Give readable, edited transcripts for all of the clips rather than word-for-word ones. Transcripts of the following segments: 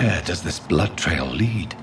Where does this blood trail lead?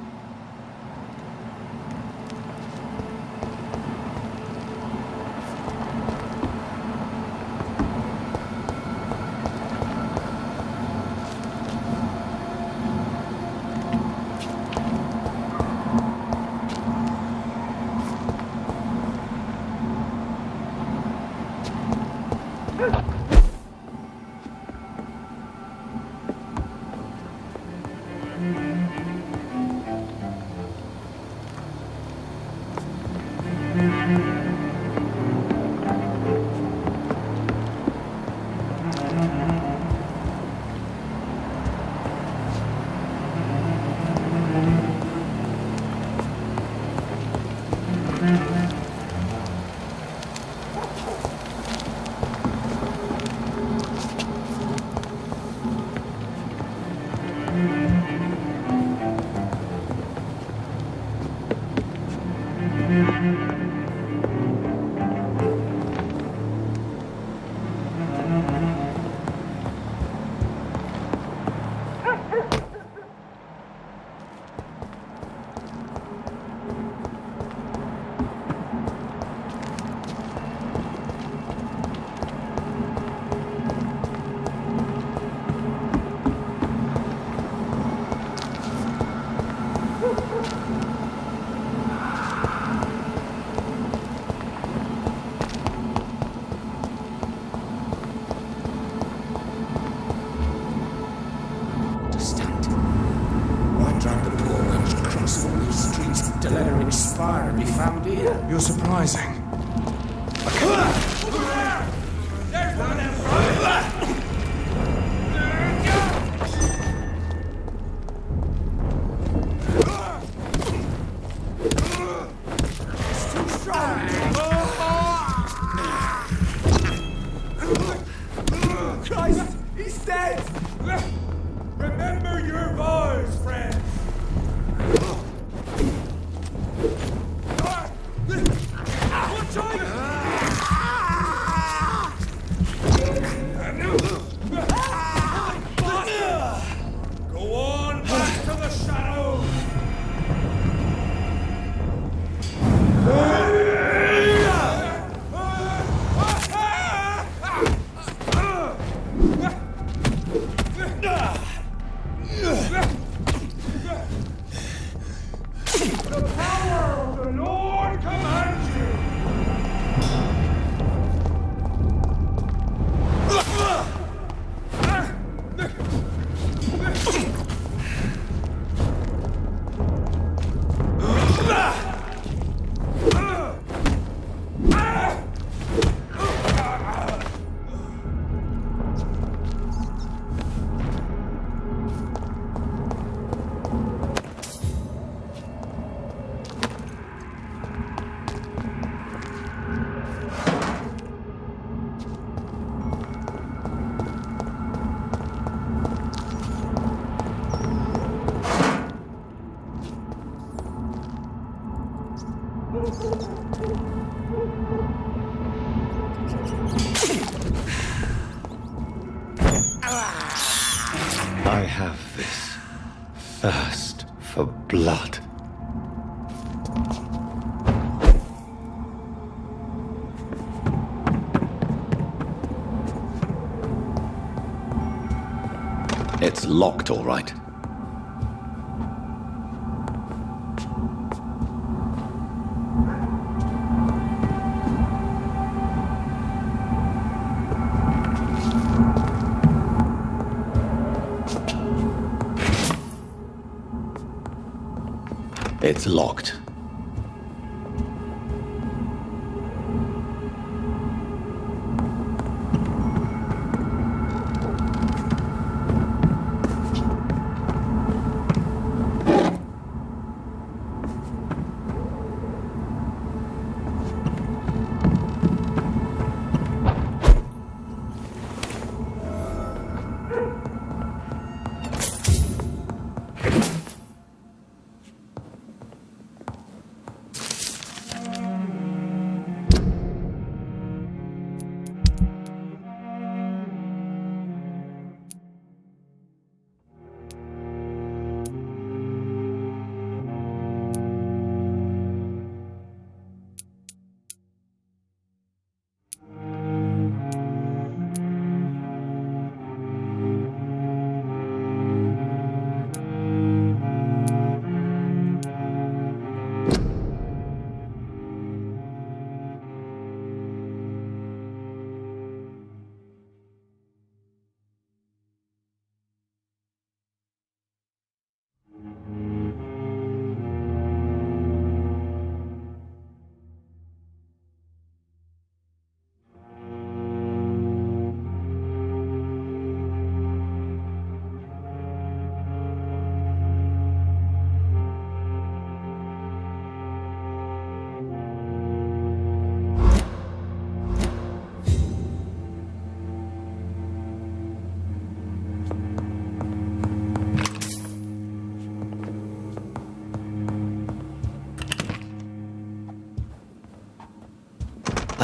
You're surprising. Christ, he's dead! Remember your vows, friends! Go on back to the shadows! The power of the Lord commands you! I have this thirst for blood. It's locked, all right. It's locked.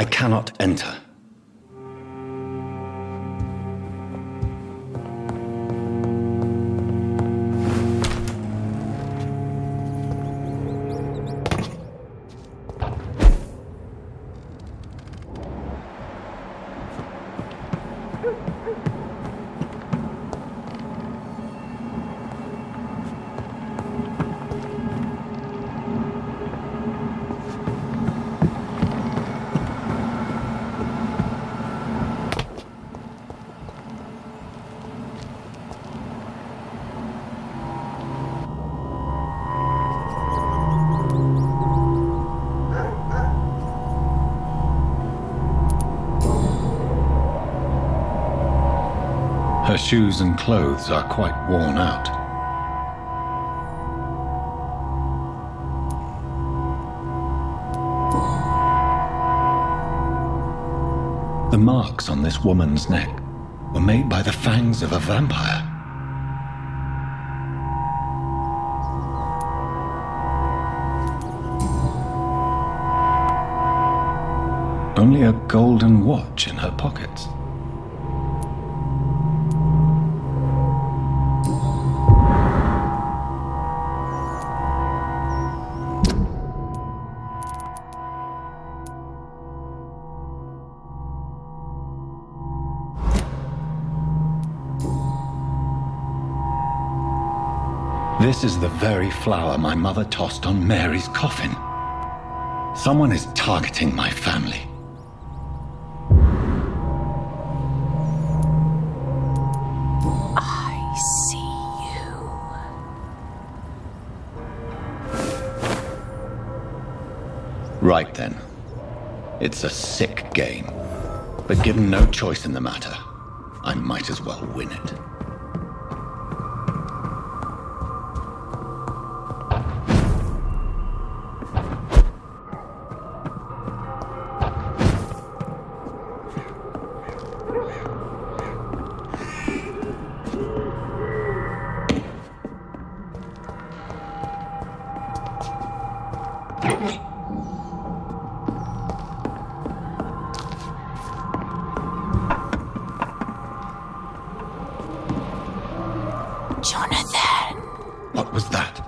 I cannot enter. Her shoes and clothes are quite worn out. The marks on this woman's neck were made by the fangs of a vampire. Only a golden watch in her pockets. This is the very flower my mother tossed on Mary's coffin. Someone is targeting my family. I see you. Right then. It's a sick game. But given no choice in the matter, I might as well win it. Jonathan. What was that?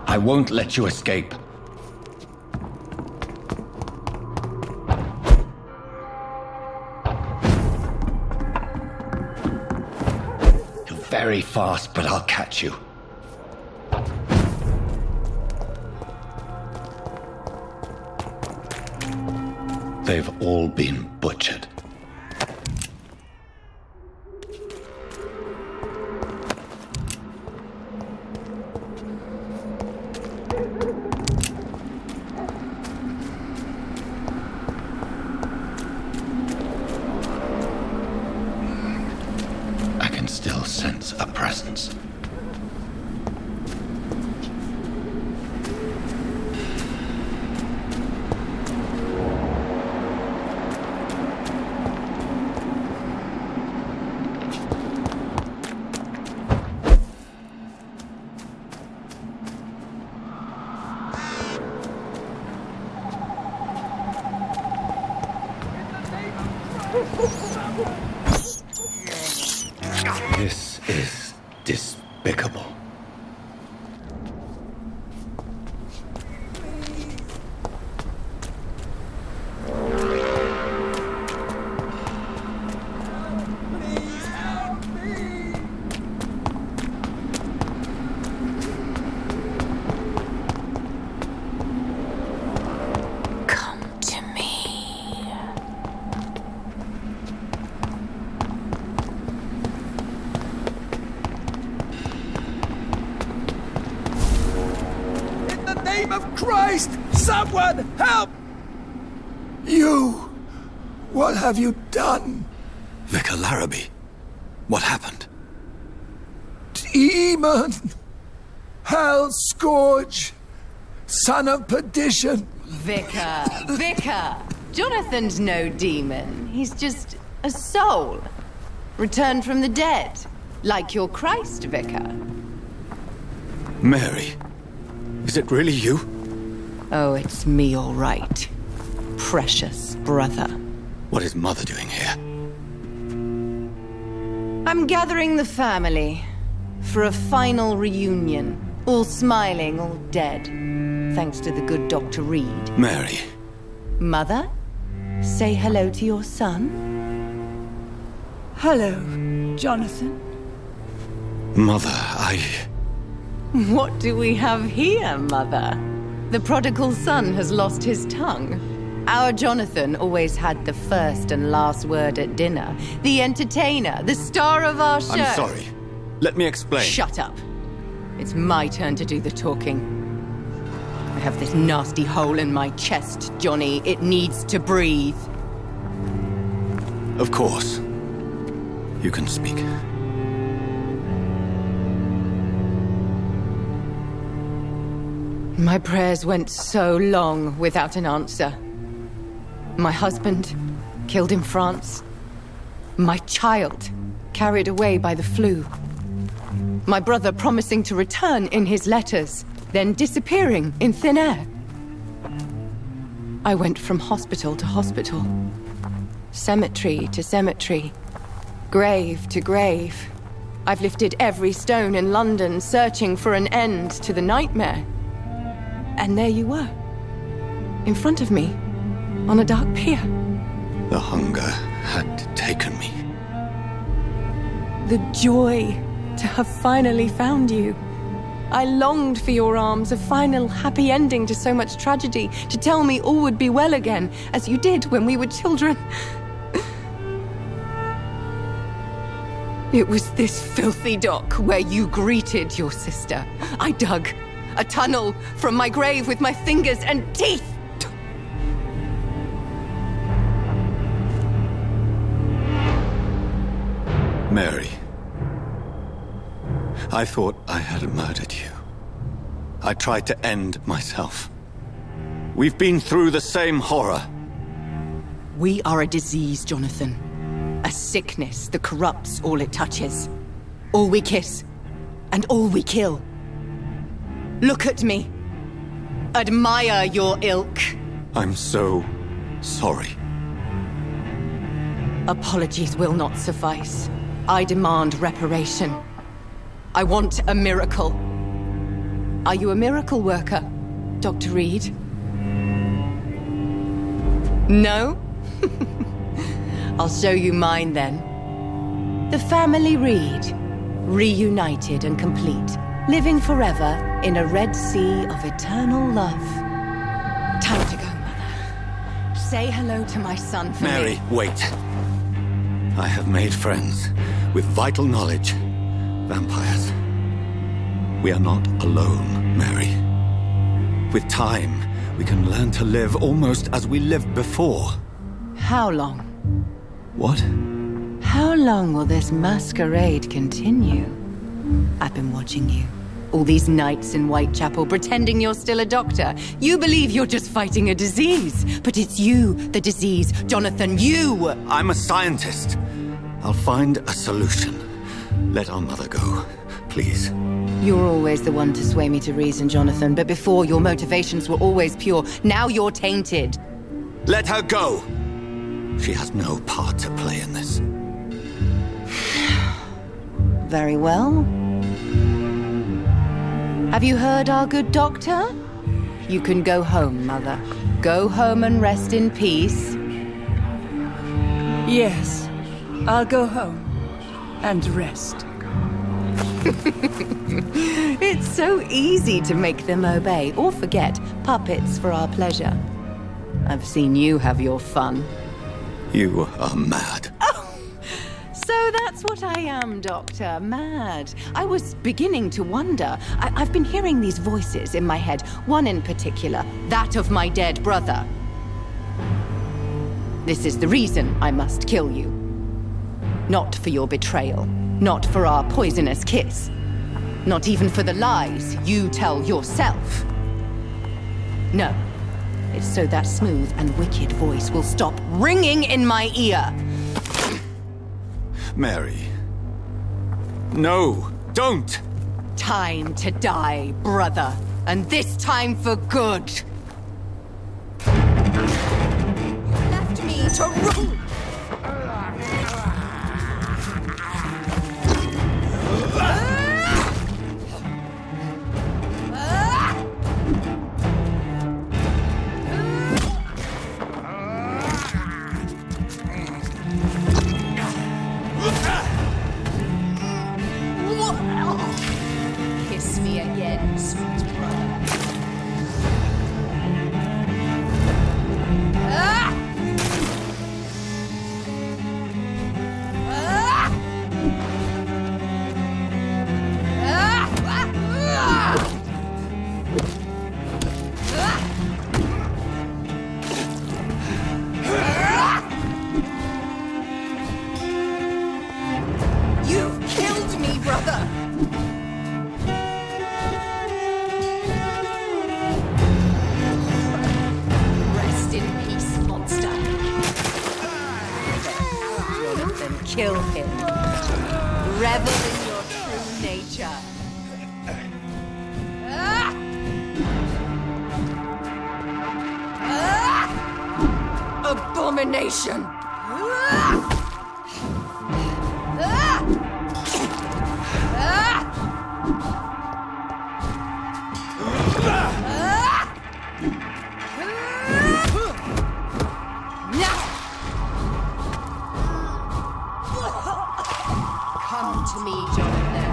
I won't let you escape. You're very fast, but I'll catch you. They've all been butchered. I can still sense a presence. This is despicable. Come to me. In the name of Christ, someone help! You! What have you done? Vicar Larrabee, what happened? Demon! Hell scourge! Son of perdition! Vicar! Jonathan's no demon. He's just a soul. Returned from the dead. Like your Christ, Vicar. Mary, is it really you? Oh, it's me, all right. Precious brother. What is Mother doing here? I'm gathering the family for a final reunion. All smiling, all dead. Thanks to the good Dr. Reed. Mary. Mother, say hello to your son. Hello, Jonathan. Mother, What do we have here, Mother? The prodigal son has lost his tongue. Our Jonathan always had the first and last word at dinner. The entertainer, the star of our show. I'm sorry. Let me explain. Shut up. It's my turn to do the talking. I have this nasty hole in my chest, Johnny. It needs to breathe. Of course. You can speak. My prayers went so long without an answer. My husband, killed in France. My child, carried away by the flu. My brother promising to return in his letters, then disappearing in thin air. I went from hospital to hospital, cemetery to cemetery, grave to grave. I've lifted every stone in London, searching for an end to the nightmare. And there you were, in front of me, on a dark pier. The hunger had taken me. The joy to have finally found you. I longed for your arms, a final happy ending to so much tragedy, to tell me all would be well again, as you did when we were children. It was this filthy dock where you greeted your sister. I dug a tunnel from my grave with my fingers and teeth. Mary. I thought I had murdered you. I tried to end myself. We've been through the same horror. We are a disease, Jonathan. A sickness that corrupts all it touches. All we kiss, and all we kill. Look at me. Admire your ilk. I'm so sorry. Apologies will not suffice. I demand reparation. I want a miracle. Are you a miracle worker, Dr. Reed? No? I'll show you mine then. The family Reed, reunited and complete, living forever in a red sea of eternal love. Time to go, Mother. Say hello to my son for Mary, me. wait. I have made friends with vital knowledge. Vampires. We are not alone, Mary. With time, we can learn to live almost as we lived before. How long? What? How long will this masquerade continue? I've been watching you. All these nights in Whitechapel, pretending you're still a doctor. You believe you're just fighting a disease. But it's you, the disease. Jonathan, you! I'm a scientist. I'll find a solution. Let our mother go, please. You're always the one to sway me to reason, Jonathan. But before, your motivations were always pure. Now you're tainted. Let her go! She has no part to play in this. Very well. Have you heard our good doctor? You can go home, Mother. Go home and rest in peace. Yes, I'll go home and rest. It's so easy to make them obey or forget, puppets for our pleasure. I've seen you have your fun. You are mad. So that's what I am, Doctor. Mad. I was beginning to wonder. I've been hearing these voices in my head, one in particular, that of my dead brother. This is the reason I must kill you. Not for your betrayal, not for our poisonous kiss, not even for the lies you tell yourself. No, it's so that smooth and wicked voice will stop ringing in my ear. Mary. No, don't! Time to die, brother. And this time for good. You left me to rule. Kiss me again, sweet brother. You've killed me, brother! Rest in peace, monster. Jonathan, kill him. Revel in your true nature. Abomination! Come to me, Jonathan.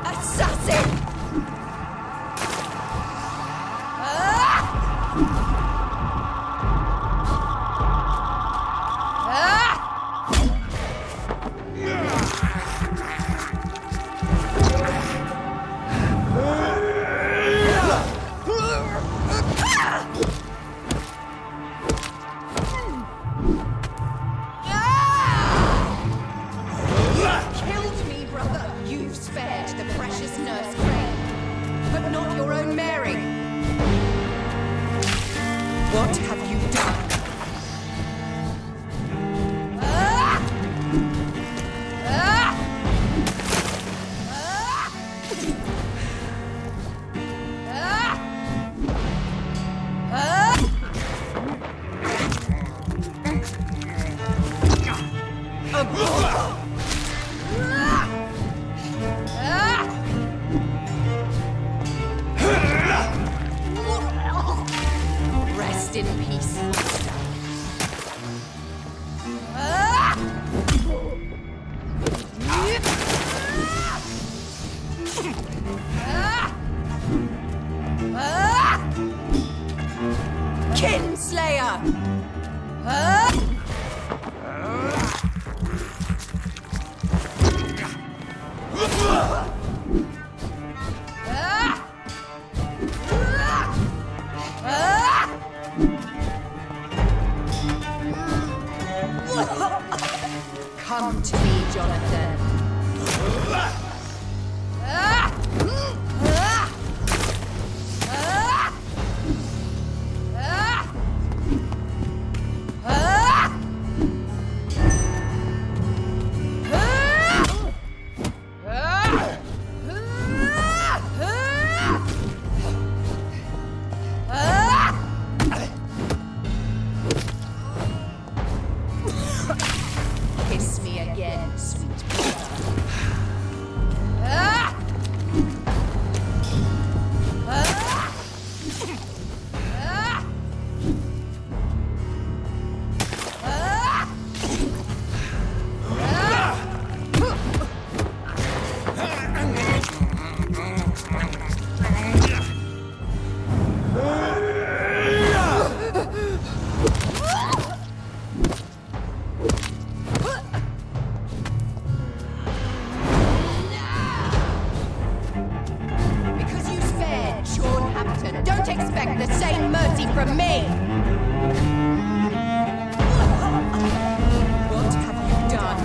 Assassin! Killed me, brother. You've spared the precious nurse Crane, but not your own Mary. What have you done? Rest in peace, monster. Kinslayer! Come to me, Jonathan. Kiss me again, sweet brother. Because you spared Sean Hampton, don't expect the same mercy from me! What have you done?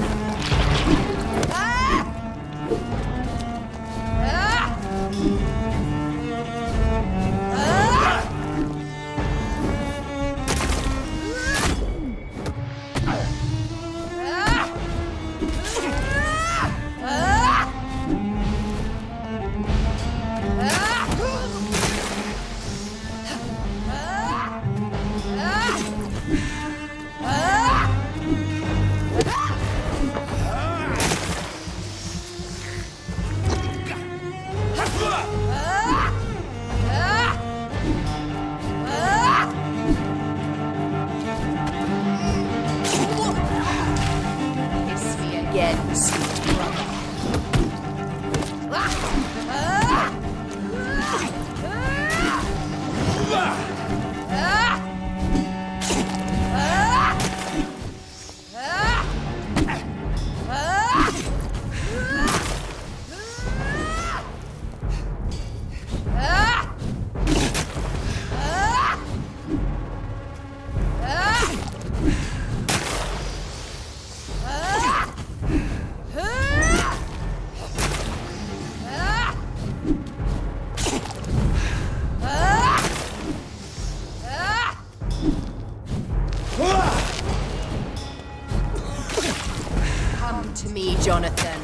Jonathan.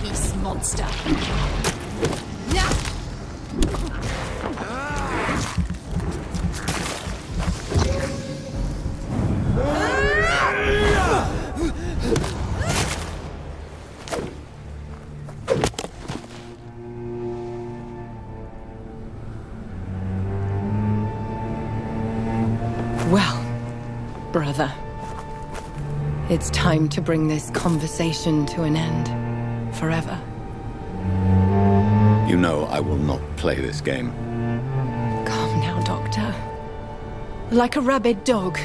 Peace, monster. Well, brother, it's time to bring this conversation to an end. Forever. You know I will not play this game. Calm now, Doctor. Like a rabid dog.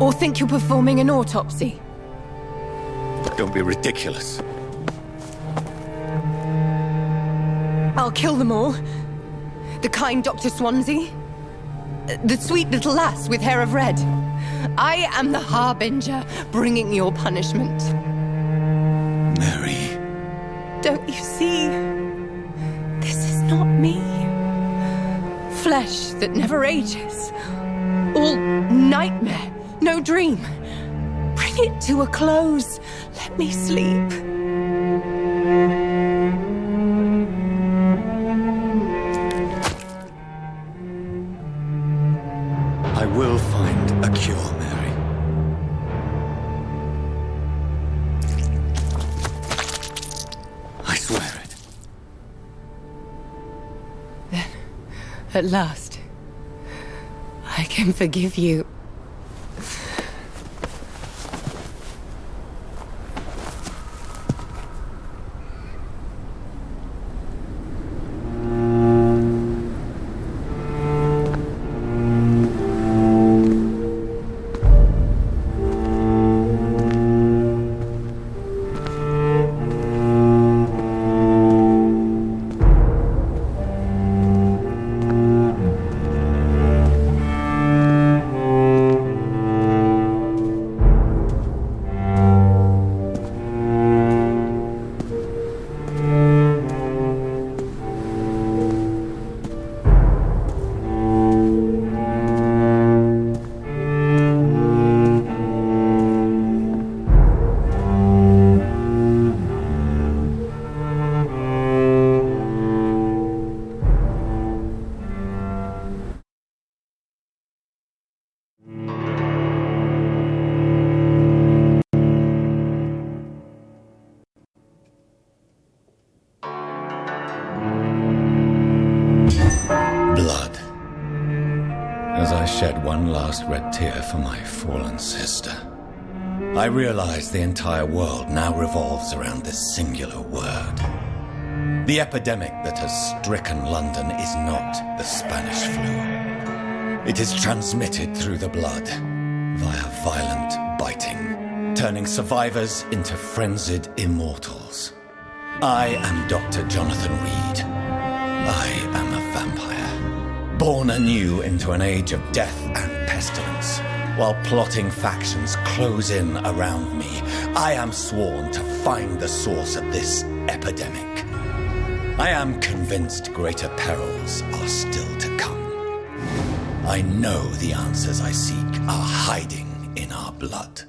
Or think you're performing an autopsy. Don't be ridiculous. I'll kill them all. The kind Dr. Swansea. The sweet little lass with hair of red. I am the Harbinger, bringing your punishment. Mary. Don't you see? This is not me. Flesh that never ages. All nightmare, no dream. Bring it to a close. Let me sleep. I will find a cure, Mary. I swear it. Then, at last, I can forgive you. Blood. As I shed one last red tear for my fallen sister, I realize the entire world now revolves around this singular word. The epidemic that has stricken London is not the Spanish flu. It is transmitted through the blood, via violent biting, turning survivors into frenzied immortals. I am Dr. Jonathan Reed. I am a vampire, born anew into an age of death and pestilence. While plotting factions close in around me, I am sworn to find the source of this epidemic. I am convinced greater perils are still to come. I know the answers I seek are hiding in our blood.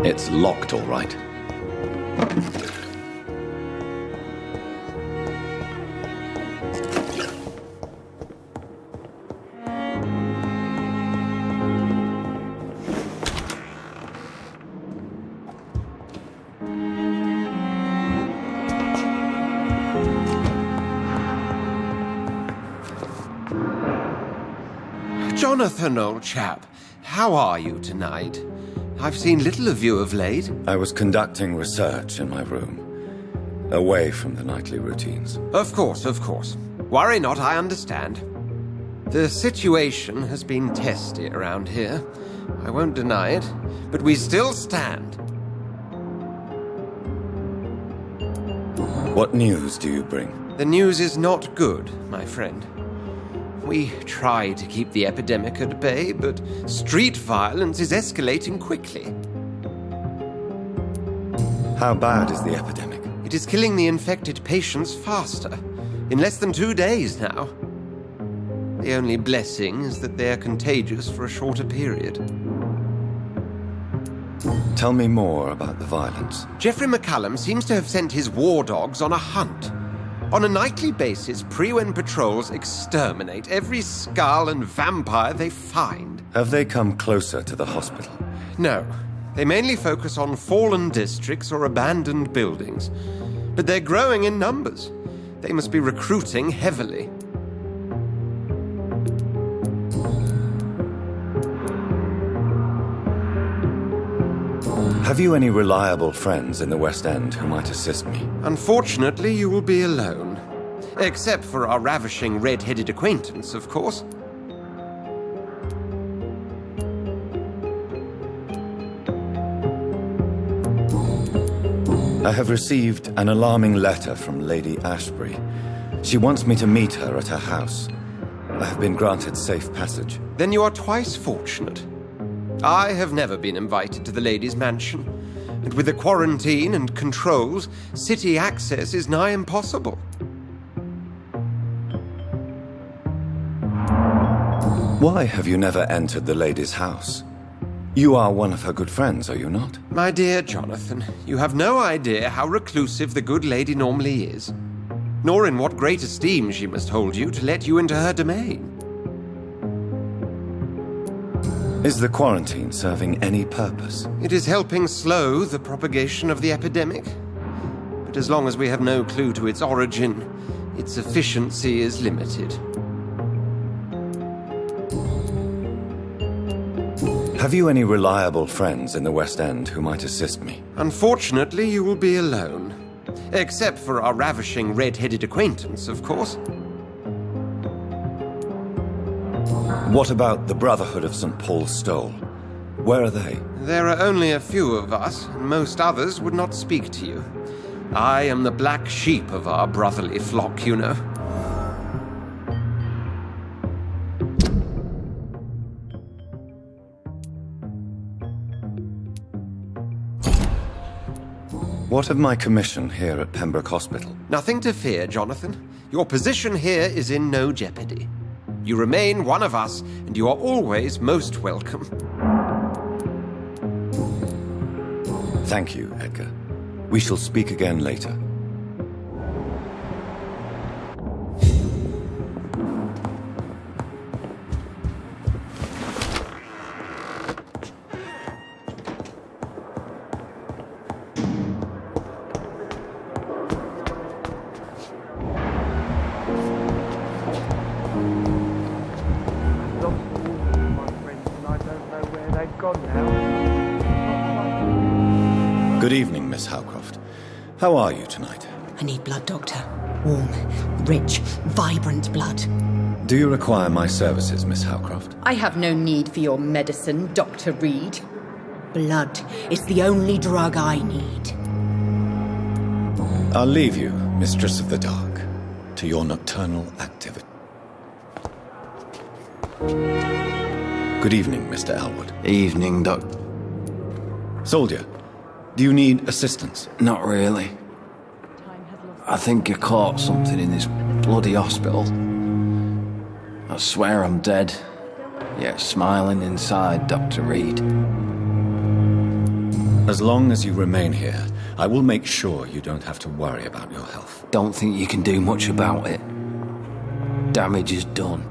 It's locked, all right. Jonathan, old chap, how are you tonight? I've seen little of you of late. I was conducting research in my room, away from the nightly routines. Of course, of course. Worry not, I understand. The situation has been testy around here. I won't deny it, but we still stand. What news do you bring? The news is not good, my friend. We try to keep the epidemic at bay, but street violence is escalating quickly. How bad is the epidemic? It is killing the infected patients faster, in less than 2 days now. The only blessing is that they are contagious for a shorter period. Tell me more about the violence. Geoffrey McCallum seems to have sent his war dogs on a hunt. On a nightly basis, Prewen patrols exterminate every skull and vampire they find. Have they come closer to the hospital? No. They mainly focus on fallen districts or abandoned buildings. But they're growing in numbers. They must be recruiting heavily. Have you any reliable friends in the West End who might assist me? Unfortunately, you will be alone. Except for our ravishing red-headed acquaintance, of course. I have received an alarming letter from Lady Ashbury. She wants me to meet her at her house. I have been granted safe passage. Then you are twice fortunate. I have never been invited to the lady's mansion, and with the quarantine and controls, city access is nigh impossible. Why have you never entered the lady's house? You are one of her good friends, are you not? My dear Jonathan, you have no idea how reclusive the good lady normally is, nor in what great esteem she must hold you to let you into her domain. Is the quarantine serving any purpose? It is helping slow the propagation of the epidemic. But as long as we have no clue to its origin, its efficiency is limited. Have you any reliable friends in the West End who might assist me? Unfortunately, you will be alone. Except for our ravishing red-headed acquaintance, of course. What about the Brotherhood of St. Paul's Stole? Where are they? There are only a few of us, and most others would not speak to you. I am the black sheep of our brotherly flock, you know. What of my commission here at Pembroke Hospital? Nothing to fear, Jonathan. Your position here is in no jeopardy. You remain one of us, and you are always most welcome. Thank you, Edgar. We shall speak again later. Good evening, Miss Howcroft. How are you tonight? I need blood, Doctor. Warm, rich, vibrant blood. Do you require my services, Miss Howcroft? I have no need for your medicine, Dr. Reed. Blood is the only drug I need. I'll leave you, Mistress of the Dark, to your nocturnal activity. Good evening, Mr. Elwood. Evening, Doc. Soldier, do you need assistance? Not really. I think I caught something in this bloody hospital. I swear I'm dead, yet smiling inside, Dr. Reed. As long as you remain here, I will make sure you don't have to worry about your health. Don't think you can do much about it. Damage is done.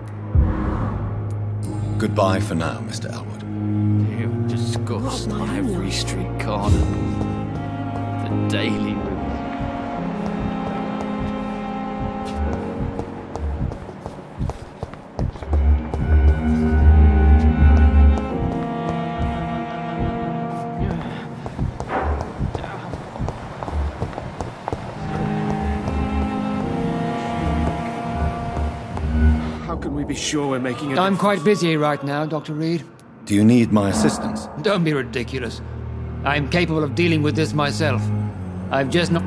Goodbye for now, Mr. Elwood. You disgust on every street corner. The daily... Be sure we're making it. I'm quite busy right now, Dr. Reed. Do you need my assistance? Don't be ridiculous. I'm capable of dealing with this myself. I've just not...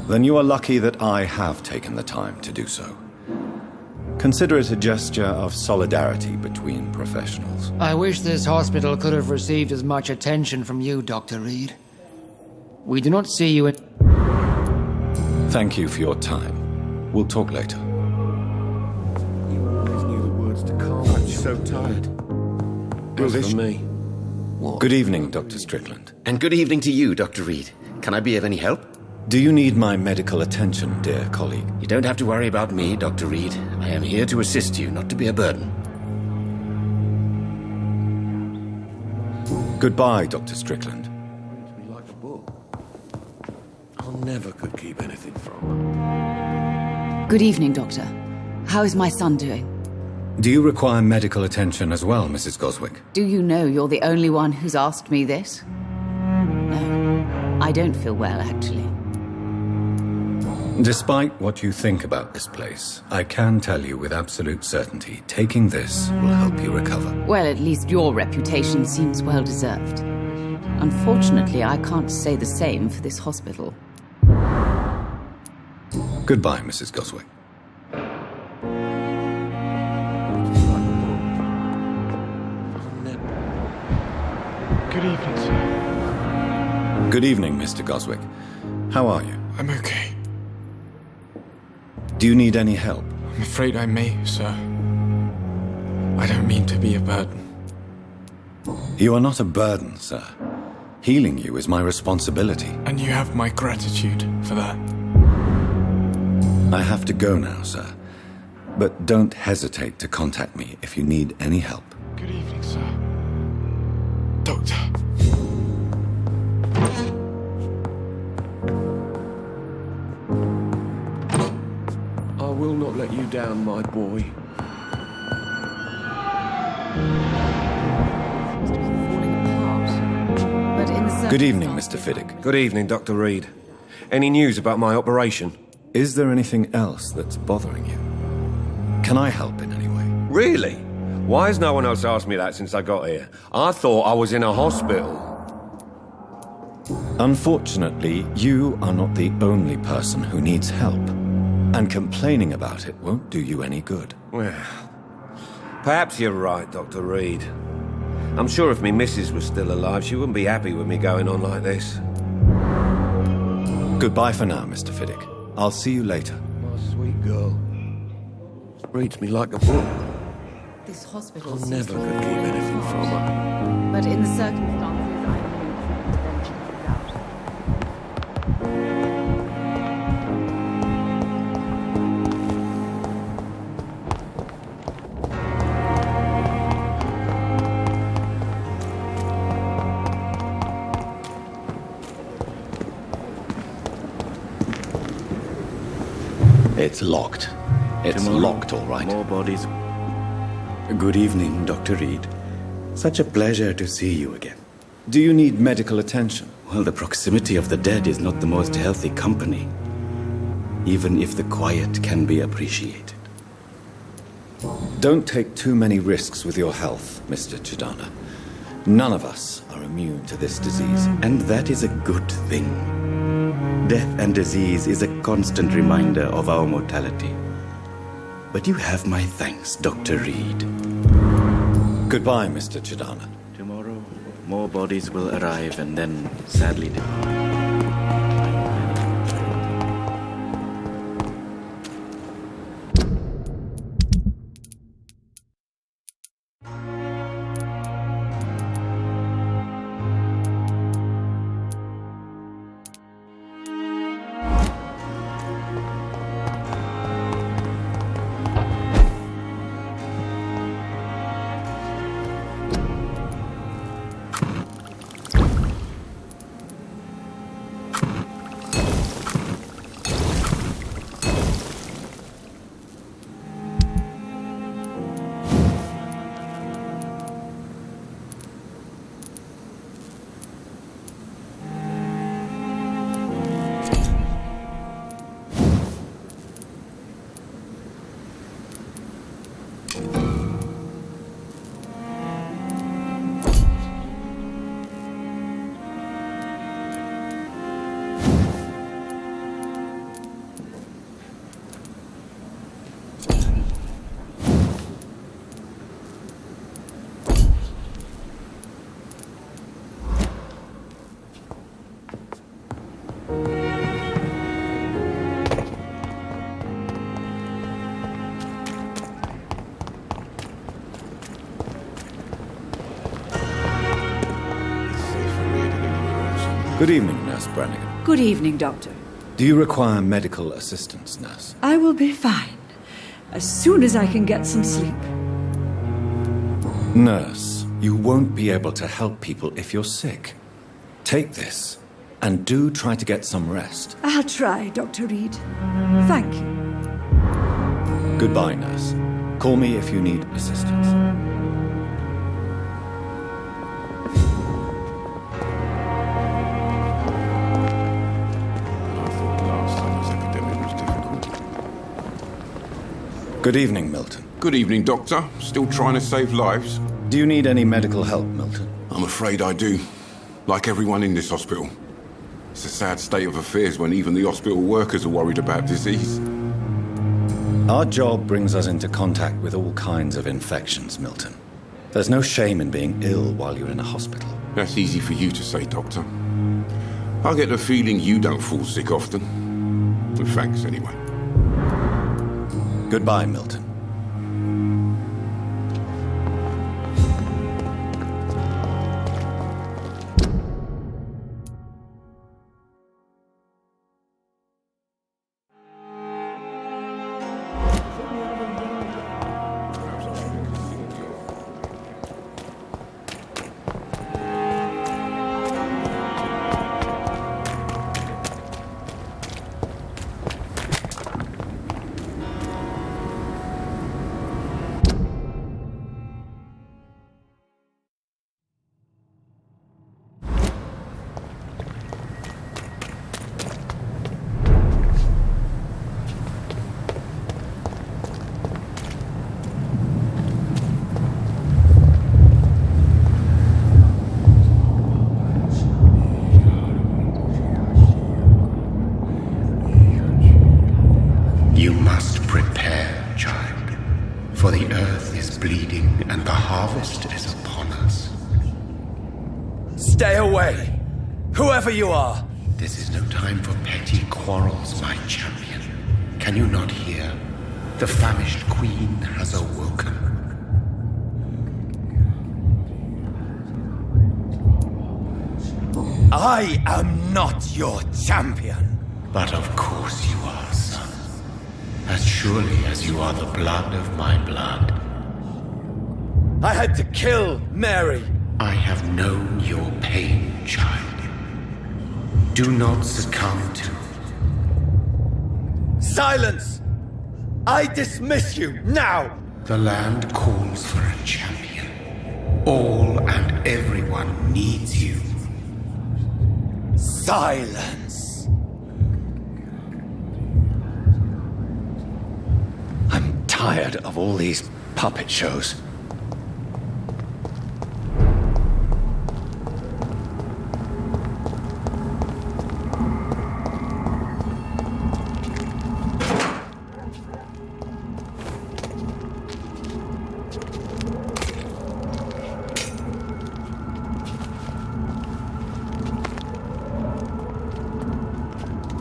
Then you are lucky that I have taken the time to do so. Consider it a gesture of solidarity between professionals. I wish this hospital could have received as much attention from you, Dr. Reed. We do not see you at... Thank you for your time. We'll talk later. I'm so tired. Good for me. Good evening, Dr. Strickland. And good evening to you, Dr. Reed. Can I be of any help? Do you need my medical attention, dear colleague? You don't have to worry about me, Dr. Reed. I am here to assist you, not to be a burden. Goodbye, Dr. Strickland. Like a book. I never could keep anything from her. Good evening, Doctor. How is my son doing? Do you require medical attention as well, Mrs. Goswick? Do you know you're the only one who's asked me this? No, I don't feel well, actually. Despite what you think about this place, I can tell you with absolute certainty, taking this will help you recover. Well, at least your reputation seems well deserved. Unfortunately, I can't say the same for this hospital. Goodbye, Mrs. Goswick. Good evening, sir. Good evening, Mr. Goswick. How are you? I'm okay. Do you need any help? I'm afraid I may, sir. I don't mean to be a burden. You are not a burden, sir. Healing you is my responsibility. And you have my gratitude for that. I have to go now, sir. But don't hesitate to contact me if you need any help. Good evening, sir. Doctor. I will not let you down, my boy. Good evening, Mr. Fiddick. Good evening, Dr. Reed. Any news about my operation? Is there anything else that's bothering you? Can I help in any way? Really? Why has no one else asked me that since I got here? I thought I was in a hospital. Unfortunately, you are not the only person who needs help. And complaining about it won't do you any good. Well, perhaps you're right, Dr. Reed. I'm sure if me missus was still alive, she wouldn't be happy with me going on like this. Goodbye for now, Mr. Fiddick. I'll see you later. My sweet girl. Reads me like a book. This hospital I never could keep anything from her. But in the circumstances, I think then she was out. It's locked. It's locked, all right. More bodies. Good evening, Dr. Reed. Such a pleasure to see you again. Do you need medical attention? Well, the proximity of the dead is not the most healthy company, even if the quiet can be appreciated. Don't take too many risks with your health, Mr. Chidana. None of us are immune to this disease. And that is a good thing. Death and disease is a constant reminder of our mortality. But you have my thanks, Dr. Reed. Goodbye, Mr. Chidana. Tomorrow, more bodies will arrive and then sadly depart. Good evening, Nurse Brannigan. Good evening, Doctor. Do you require medical assistance, Nurse? I will be fine. As soon as I can get some sleep. Nurse, you won't be able to help people if you're sick. Take this, and do try to get some rest. I'll try, Dr. Reed. Thank you. Goodbye, Nurse. Call me if you need assistance. Good evening, Milton. Good evening, Doctor. Still trying to save lives? Do you need any medical help, Milton? I'm afraid I do. Like everyone in this hospital. It's a sad state of affairs when even the hospital workers are worried about disease. Our job brings us into contact with all kinds of infections, Milton. There's no shame in being ill while you're in a hospital. That's easy for you to say, Doctor. I get the feeling you don't fall sick often. Well, thanks, anyway. Goodbye, Milton. You must prepare, child, for the earth is bleeding and the harvest is upon us. Stay away! Whoever you are! This is no time for petty quarrels, my champion. Can you not hear? The famished queen has awoken. I am not your champion. But of course you are, son. As surely as you are the blood of my blood. I had to kill Mary. I have known your pain, child. Do not succumb to... Silence! I dismiss you, now! The land calls for a champion. All and everyone needs you. Silence! I'm tired of all these puppet shows.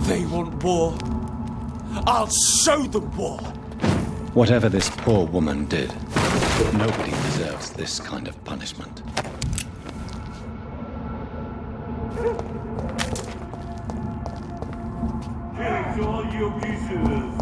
They want war. I'll show them war. Whatever this poor woman did, nobody deserves this kind of punishment. Here's all you abusers.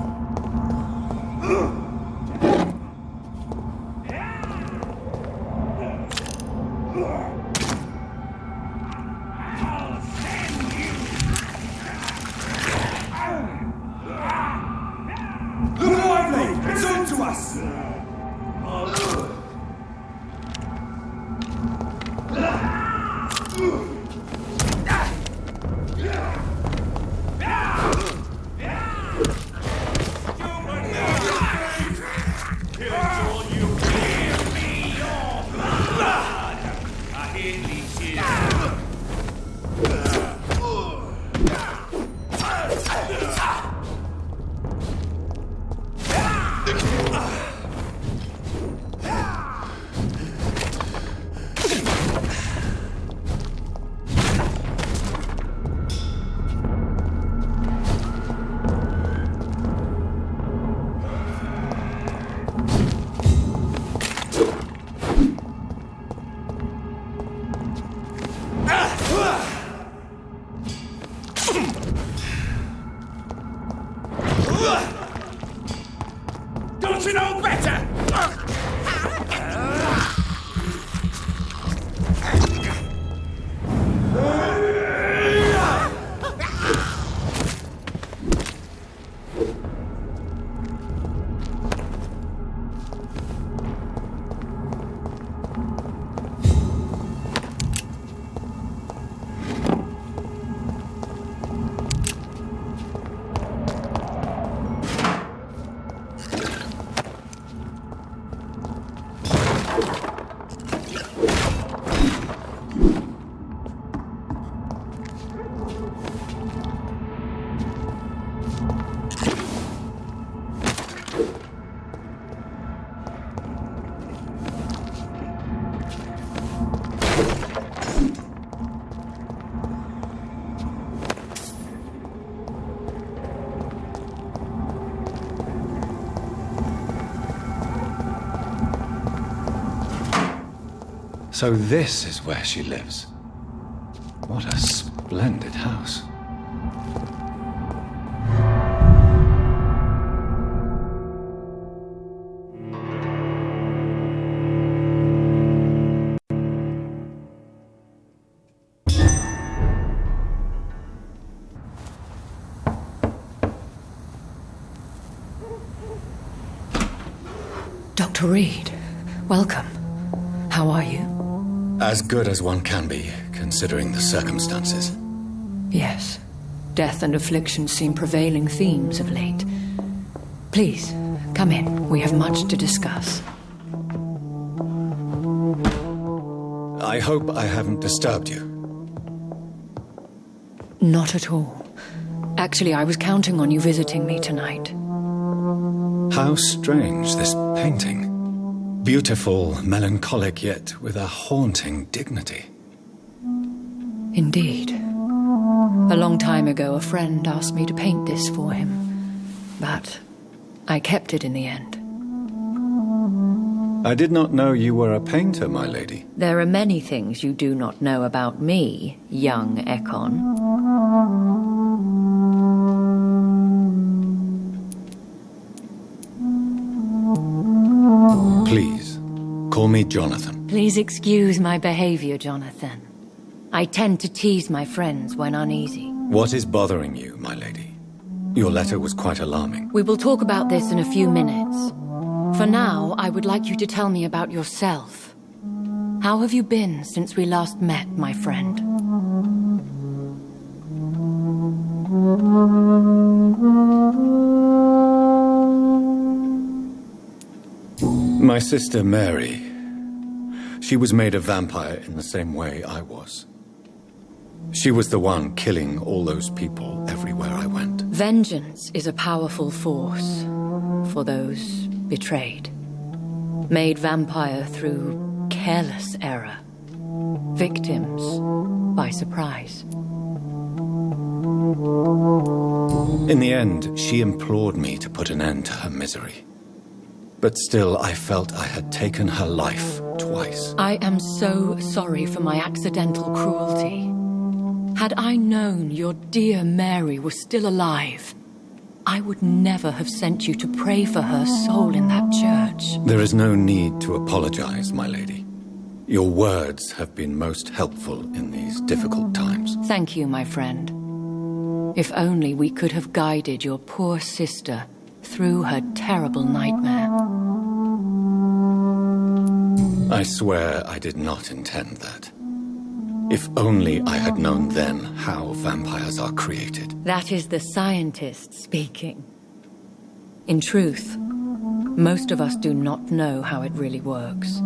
So this is where she lives. What a splendid house. Dr. Reed, welcome. How are you? As good as one can be, considering the circumstances. Yes. Death and affliction seem prevailing themes of late. Please, come in. We have much to discuss. I hope I haven't disturbed you. Not at all. Actually, I was counting on you visiting me tonight. How strange, this painting. Beautiful, melancholic, yet with a haunting dignity. Indeed. A long time ago, a friend asked me to paint this for him, but I kept it in the end. I did not know you were a painter, my lady. There are many things you do not know about me, young Ekon. Please, call me Jonathan. Please excuse my behavior, Jonathan. I tend to tease my friends when uneasy. What is bothering you, my lady? Your letter was quite alarming. We will talk about this in a few minutes. For now, I would like you to tell me about yourself. How have you been since we last met, my friend? My sister Mary. She was made a vampire in the same way I was. She was the one killing all those people everywhere I went. Vengeance is a powerful force for those betrayed. Made vampire through careless error. Victims by surprise. In the end, she implored me to put an end to her misery. But still, I felt I had taken her life twice. I am so sorry for my accidental cruelty. Had I known your dear Mary was still alive, I would never have sent you to pray for her soul in that church. There is no need to apologize, my lady. Your words have been most helpful in these difficult times. Thank you, my friend. If only we could have guided your poor sister through her terrible nightmare. I swear I did not intend that. If only I had known then how vampires are created. That is the scientist speaking. In truth, most of us do not know how it really works.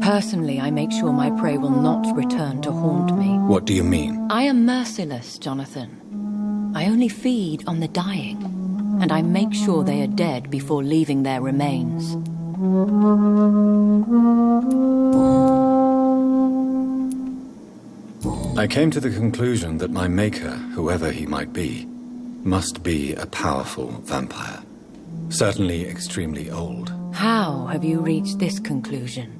Personally, I make sure my prey will not return to haunt me. What do you mean? I am merciless, Jonathan. I only feed on the dying, and I make sure they are dead before leaving their remains. I came to the conclusion that my maker, whoever he might be, must be a powerful vampire. Certainly extremely old. How have you reached this conclusion?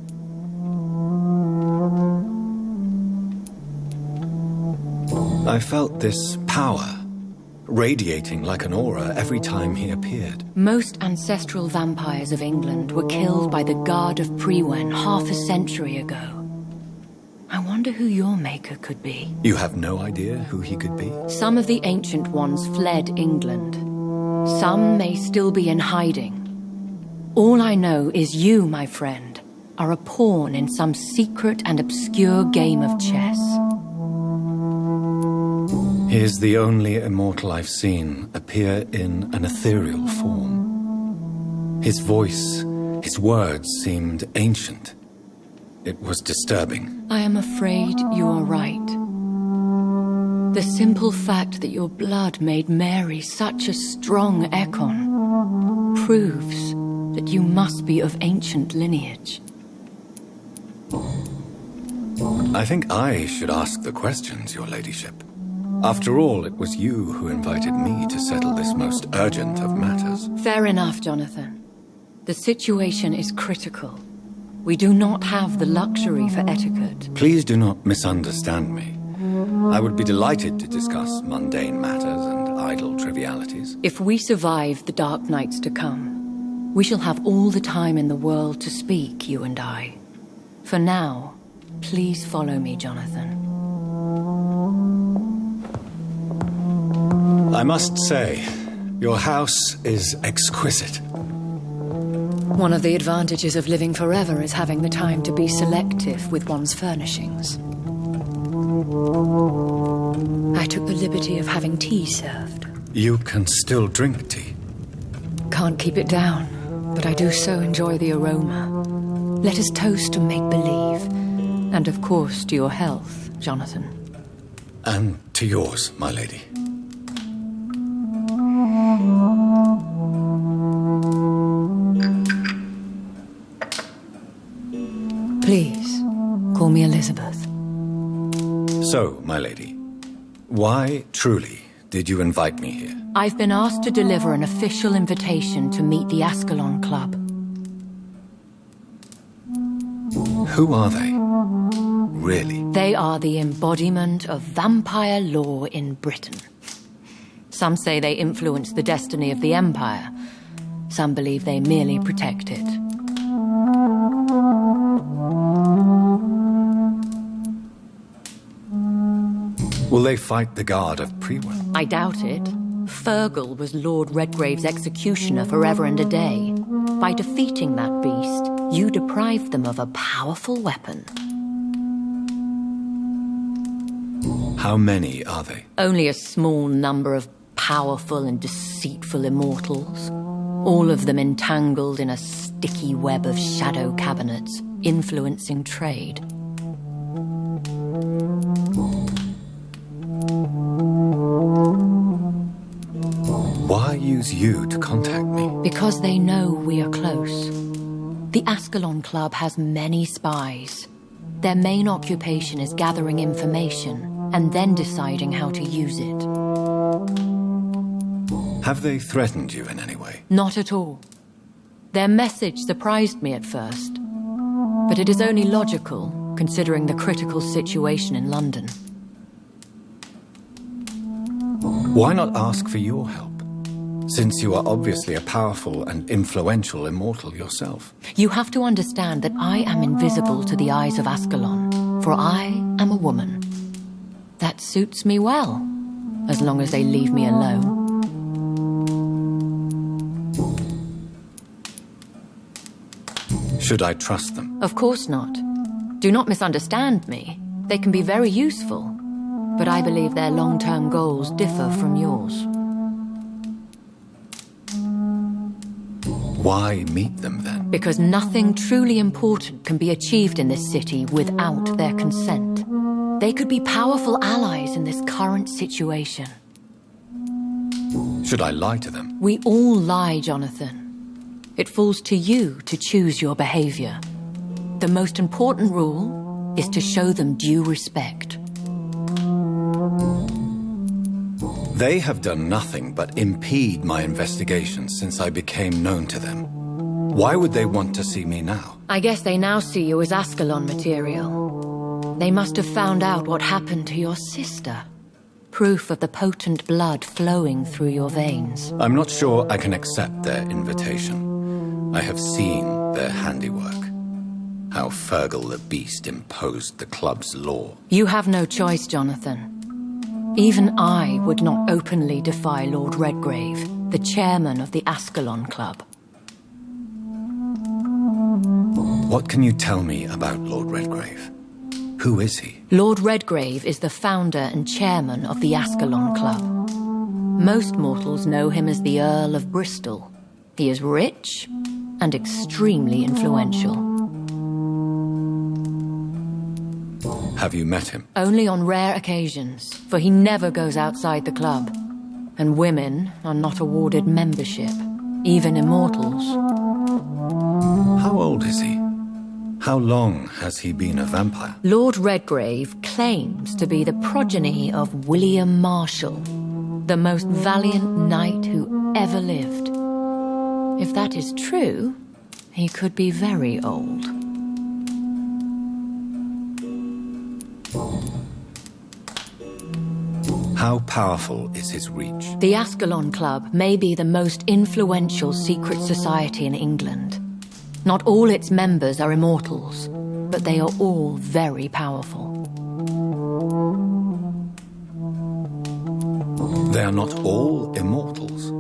I felt this power radiating like an aura every time he appeared. Most ancestral vampires of England were killed by the Guard of Priwen half a century ago. I wonder who your maker could be. You have no idea who he could be? Some of the ancient ones fled England. Some may still be in hiding. All I know is you, my friend, are a pawn in some secret and obscure game of chess. He is the only immortal I've seen appear in an ethereal form. His voice His words seemed ancient. It was disturbing. I am afraid you are right. The simple fact that your blood made Mary such a strong Ekon proves that you must be of ancient lineage. I think I should ask the questions, your ladyship. After all, it was you who invited me to settle this most urgent of matters. Fair enough, Jonathan. The situation is critical. We do not have the luxury for etiquette. Please do not misunderstand me. I would be delighted to discuss mundane matters and idle trivialities. If we survive the dark nights to come, we shall have all the time in the world to speak, you and I. For now, please follow me, Jonathan. I must say, your house is exquisite. One of the advantages of living forever is having the time to be selective with one's furnishings. I took the liberty of having tea served. You can still drink tea. Can't keep it down, but I do so enjoy the aroma. Let us toast to make-believe. And of course to your health, Jonathan. And to yours, my lady. Please, call me Elizabeth. So, my lady, why truly did you invite me here? I've been asked to deliver an official invitation to meet the Ascalon Club. Who are they? Really? They are the embodiment of vampire law in Britain. Some say they influence the destiny of the Empire. Some believe they merely protect it. Will they fight the guard of Priwen? I doubt it. Fergal was Lord Redgrave's executioner forever and a day. By defeating that beast, you deprived them of a powerful weapon. How many are they? Only a small number of powerful and deceitful immortals. All of them entangled in a sticky web of shadow cabinets, influencing trade. Why use you to contact me? Because they know we are close. The Ascalon Club has many spies. Their main occupation is gathering information and then deciding how to use it. Have they threatened you in any way? Not at all. Their message surprised me at first, but it is only logical, considering the critical situation in London. Why not ask for your help? Since you are obviously a powerful and influential immortal yourself. You have to understand that I am invisible to the eyes of Ascalon, for I am a woman. That suits me well, as long as they leave me alone. Should I trust them? Of course not. Do not misunderstand me. They can be very useful, but I believe their long-term goals differ from yours. Why meet them then? Because nothing truly important can be achieved in this city without their consent. They could be powerful allies in this current situation. Should I lie to them? We all lie, Jonathan. It falls to you to choose your behavior. The most important rule is to show them due respect. They have done nothing but impede my investigations since I became known to them. Why would they want to see me now? I guess they now see you as Ascalon material. They must have found out what happened to your sister. Proof of the potent blood flowing through your veins. I'm not sure I can accept their invitation. I have seen their handiwork. How Fergal the Beast imposed the club's law. You have no choice, Jonathan. Even I would not openly defy Lord Redgrave, the chairman of the Ascalon Club. What can you tell me about Lord Redgrave? Who is he? Lord Redgrave is the founder and chairman of the Ascalon Club. Most mortals know him as the Earl of Bristol. He is rich, and extremely influential. Have you met him? Only on rare occasions, for he never goes outside the club. And women are not awarded membership, even immortals. How old is he? How long has he been a vampire? Lord Redgrave claims to be the progeny of William Marshall, the most valiant knight who ever lived. If that is true, he could be very old. How powerful is his reach? The Ascalon Club may be the most influential secret society in England. Not all its members are immortals, but they are all very powerful. They are not all immortals.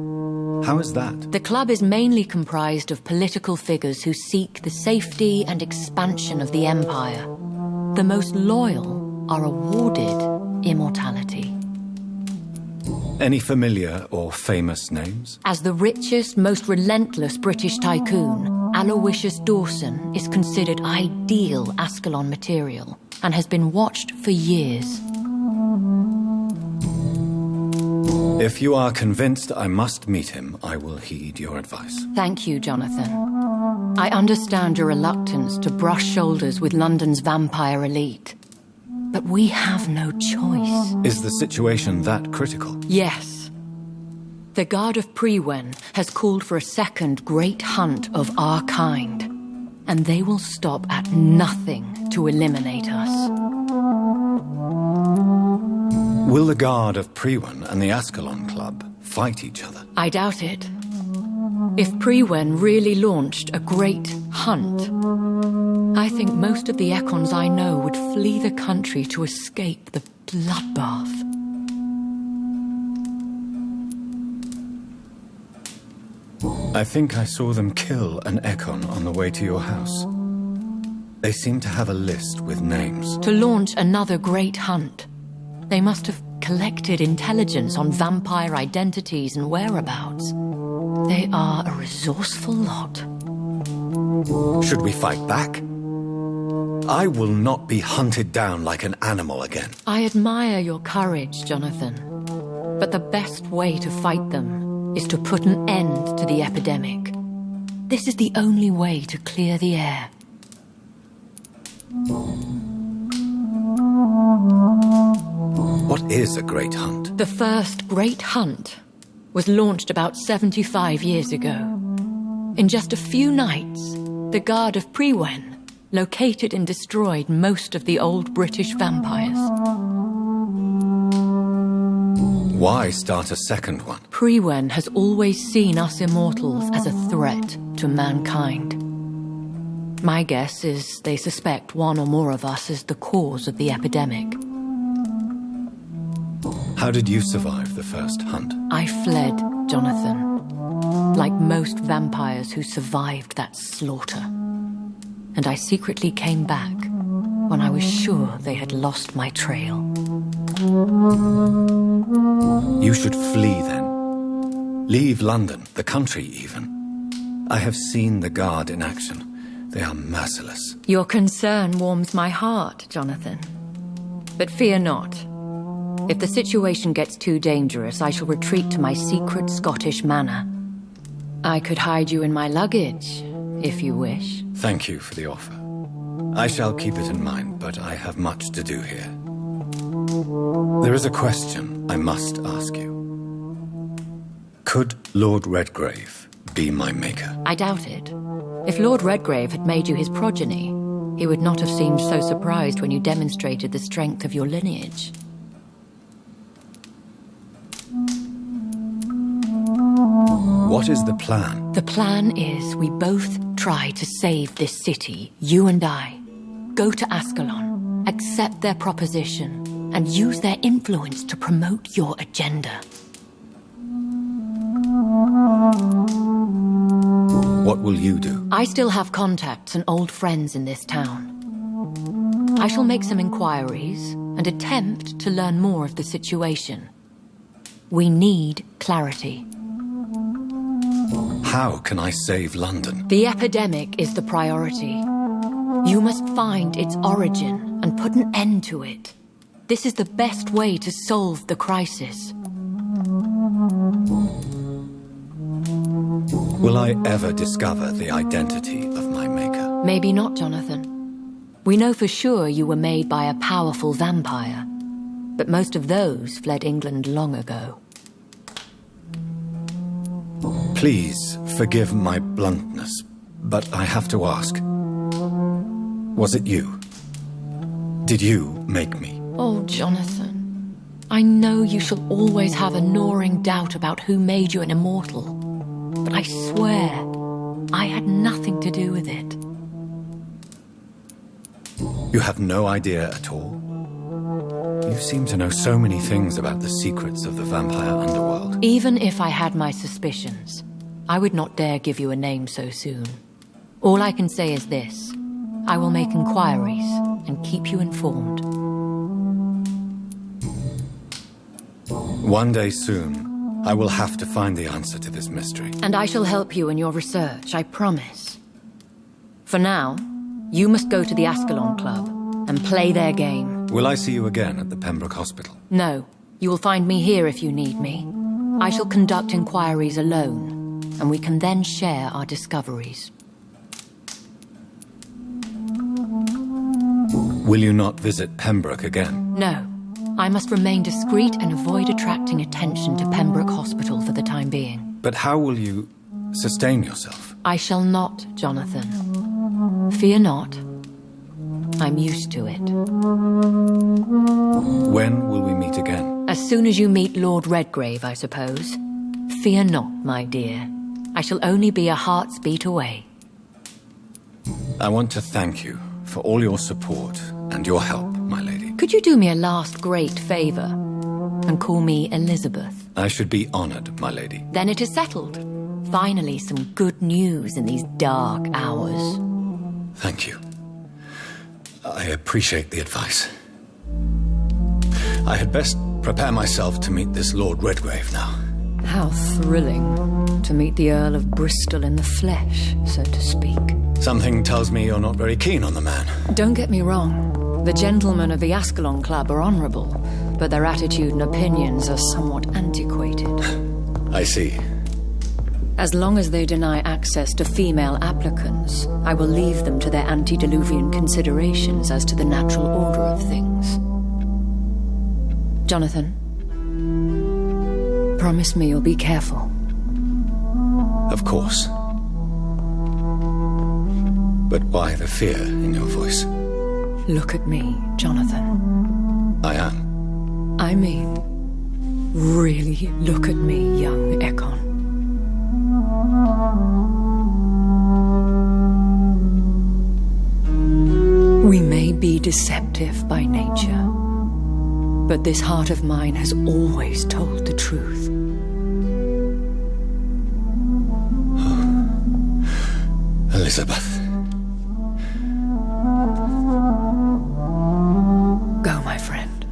How is that? The club is mainly comprised of political figures who seek the safety and expansion of the Empire. The most loyal are awarded immortality. Any familiar or famous names? As the richest, most relentless British tycoon, Aloysius Dawson is considered ideal Ascalon material and has been watched for years. If you are convinced I must meet him, I will heed your advice. Thank you, Jonathan. I understand your reluctance to brush shoulders with London's vampire elite. But we have no choice. Is the situation that critical? Yes. The Guard of Priwen has called for a second great hunt of our kind, and they will stop at nothing to eliminate us. Will the Guard of Priwen and the Ascalon Club fight each other? I doubt it. If Priwen really launched a great hunt, I think most of the Ekons I know would flee the country to escape the bloodbath. I think I saw them kill an Ekon on the way to your house. They seem to have a list with names. To launch another great hunt, they must have collected intelligence on vampire identities and whereabouts. They are a resourceful lot. Should we fight back? I will not be hunted down like an animal again. I admire your courage, Jonathan. But the best way to fight them is to put an end to the epidemic. This is the only way to clear the air. What is a great hunt? The first great hunt was launched about 75 years ago. In just a few nights, the Guard of Priwen located and destroyed most of the old British vampires. Why start a second one? Priwen has always seen us immortals as a threat to mankind. My guess is they suspect one or more of us is the cause of the epidemic. How did you survive the first hunt? I fled, Jonathan, like most vampires who survived that slaughter. And I secretly came back when I was sure they had lost my trail. You should flee then. Leave London, the country even. I have seen the Guard in action. They are merciless. Your concern warms my heart, Jonathan. But fear not. If the situation gets too dangerous, I shall retreat to my secret Scottish manor. I could hide you in my luggage, if you wish. Thank you for the offer. I shall keep it in mind, but I have much to do here. There is a question I must ask you. Could Lord Redgrave be my maker? I doubt it. If Lord Redgrave had made you his progeny, he would not have seemed so surprised when you demonstrated the strength of your lineage. What is the plan? The plan is we both try to save this city, you and I. Go to Ascalon, accept their proposition, and use their influence to promote your agenda. What will you do? I still have contacts and old friends in this town. I shall make some inquiries and attempt to learn more of the situation. We need clarity. how can I save London? The epidemic is the priority. You must find its origin and put an end to it. This is the best way to solve the crisis. Will I ever discover the identity of my maker? Maybe not, Jonathan. We know for sure you were made by a powerful vampire, but most of those fled England long ago. Please forgive my bluntness, but I have to ask. Was it you? Did you make me? Oh, Jonathan. I know you shall always have a gnawing doubt about who made you an immortal, but I swear I had nothing to do with it. You have no idea at all? You seem to know so many things about the secrets of the vampire underworld. Even if I had my suspicions, I would not dare give you a name so soon. All I can say is this. I will make inquiries and keep you informed. One day soon, I will have to find the answer to this mystery. And I shall help you in your research, I promise. For now, you must go to the Ascalon Club and play their game. Will I see you again at the Pembroke Hospital? No. You will find me here if you need me. I shall conduct inquiries alone, and we can then share our discoveries. Will you not visit Pembroke again? No. I must remain discreet and avoid attracting attention to Pembroke Hospital for the time being. But how will you sustain yourself? I shall not, Jonathan. Fear not. I'm used to it. When will we meet again? As soon as you meet Lord Redgrave, I suppose. Fear not, my dear. I shall only be a heart's beat away. I want to thank you for all your support and your help, my lady. Could you do me a last great favor and call me Elizabeth? I should be honored, my lady. Then it is settled. Finally, some good news in these dark hours. Thank you. I appreciate the advice. I had best prepare myself to meet this Lord Redgrave now. How thrilling to meet the Earl of Bristol in the flesh, so to speak. Something tells me you're not very keen on the man. Don't get me wrong. The gentlemen of the Ascalon Club are honorable, but their attitude and opinions are somewhat antiquated. I see. As long as they deny access to female applicants, I will leave them to their antediluvian considerations as to the natural order of things. Jonathan, promise me you'll be careful. Of course. But why the fear in your voice? Look at me, Jonathan. I am. I mean, really look at me, young Ekon. We may be deceptive by nature, but this heart of mine has always told the truth. Elizabeth. Go, my friend.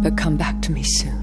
But come back to me soon.